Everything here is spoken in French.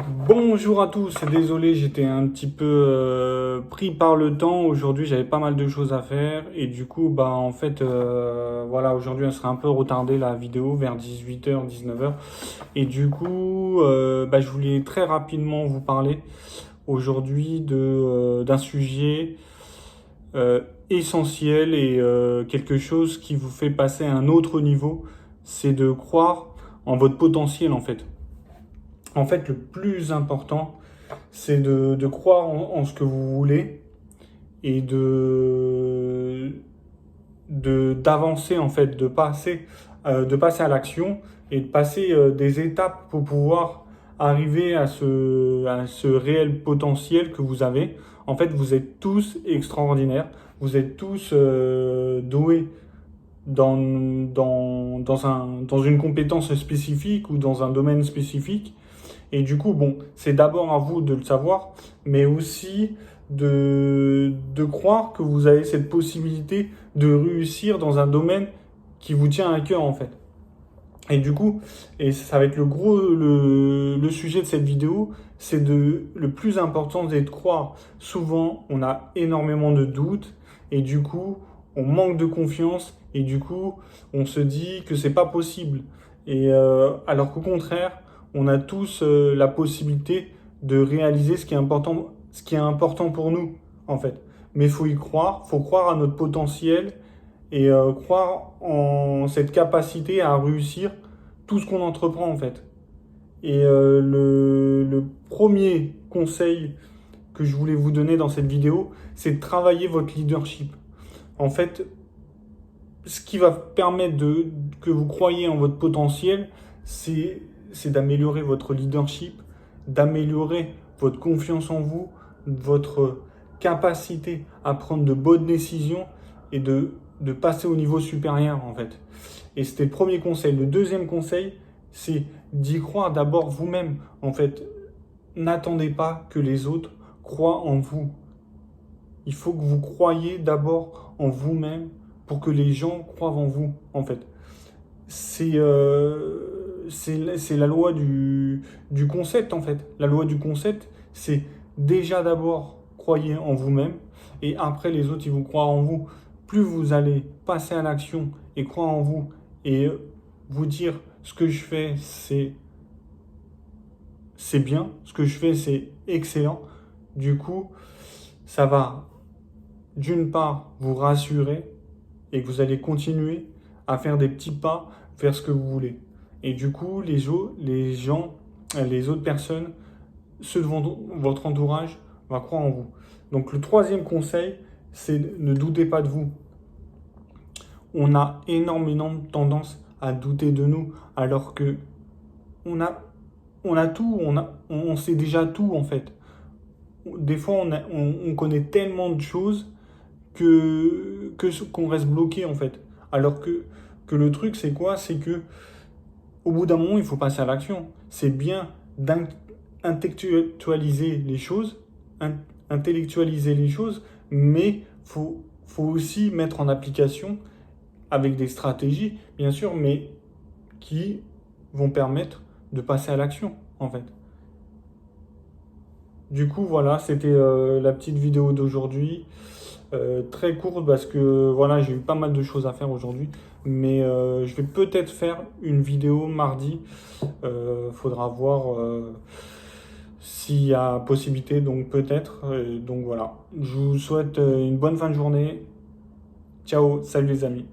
Bonjour à tous, désolé, j'étais un petit peu pris par le temps. Aujourd'hui, j'avais pas mal de choses à faire et du coup, voilà, aujourd'hui, elle sera un peu retardée la vidéo vers 18h, 19h. Et du coup, je voulais très rapidement vous parler aujourd'hui d'un sujet euh, essentiel et quelque chose qui vous fait passer à un autre niveau, c'est de croire en votre potentiel en fait. En fait, le plus important, c'est de croire en ce que vous voulez et d'avancer en fait, de passer à l'action et de passer des étapes pour pouvoir arriver à ce réel potentiel que vous avez. En fait, vous êtes tous extraordinaires, vous êtes tous doués dans une compétence spécifique ou dans un domaine spécifique. Et du coup, bon, c'est d'abord à vous de le savoir, mais aussi de croire que vous avez cette possibilité de réussir dans un domaine qui vous tient à cœur, en fait. Et du coup, et ça va être le sujet de cette vidéo, le plus important, c'est de croire. Souvent, on a énormément de doutes, et du coup, on manque de confiance, et du coup, on se dit que c'est pas possible. Alors qu'au contraire, on a tous la possibilité de réaliser ce qui est important pour nous, en fait. Mais il faut y croire, faut croire à notre potentiel et croire en cette capacité à réussir tout ce qu'on entreprend, en fait. Et le premier conseil que je voulais vous donner dans cette vidéo, c'est de travailler votre leadership. En fait, ce qui va permettre que vous croyiez en votre potentiel, c'est d'améliorer votre leadership, d'améliorer votre confiance en vous, votre capacité à prendre de bonnes décisions et de passer au niveau supérieur en fait. Et c'était le premier conseil. Le deuxième conseil, c'est d'y croire d'abord vous-même. En fait, n'attendez pas que les autres croient en vous. Il faut que vous croyiez d'abord en vous-même pour que les gens croient en vous, en fait. C'est la loi du concept, en fait. La loi du concept, c'est déjà d'abord croyez en vous-même et après les autres, ils vont croire en vous. Plus vous allez passer à l'action et croire en vous et vous dire ce que je fais, c'est bien, ce que je fais, c'est excellent. Du coup, ça va d'une part vous rassurer et que vous allez continuer à faire des petits pas vers ce que vous voulez. Et du coup, les gens, les autres personnes, ceux de votre entourage, vont croire en vous. Donc le troisième conseil, c'est ne doutez pas de vous. On a énormément tendance à douter de nous, alors que on a, on a tout, on sait déjà tout en fait. Des fois, on connaît tellement de choses qu'on reste bloqué en fait. Alors que le truc c'est quoi? C'est que au bout d'un moment il faut passer à l'action. C'est bien d'intellectualiser les choses, intellectualiser les choses, mais faut aussi mettre en application avec des stratégies, bien sûr, mais qui vont permettre de passer à l'action en fait. Du coup, voilà, c'était la petite vidéo d'aujourd'hui. Très courte parce que voilà, j'ai eu pas mal de choses à faire aujourd'hui. Mais je vais peut-être faire une vidéo mardi. Faudra voir s'il y a possibilité, donc peut-être. Donc voilà. Je vous souhaite une bonne fin de journée. Ciao, salut les amis.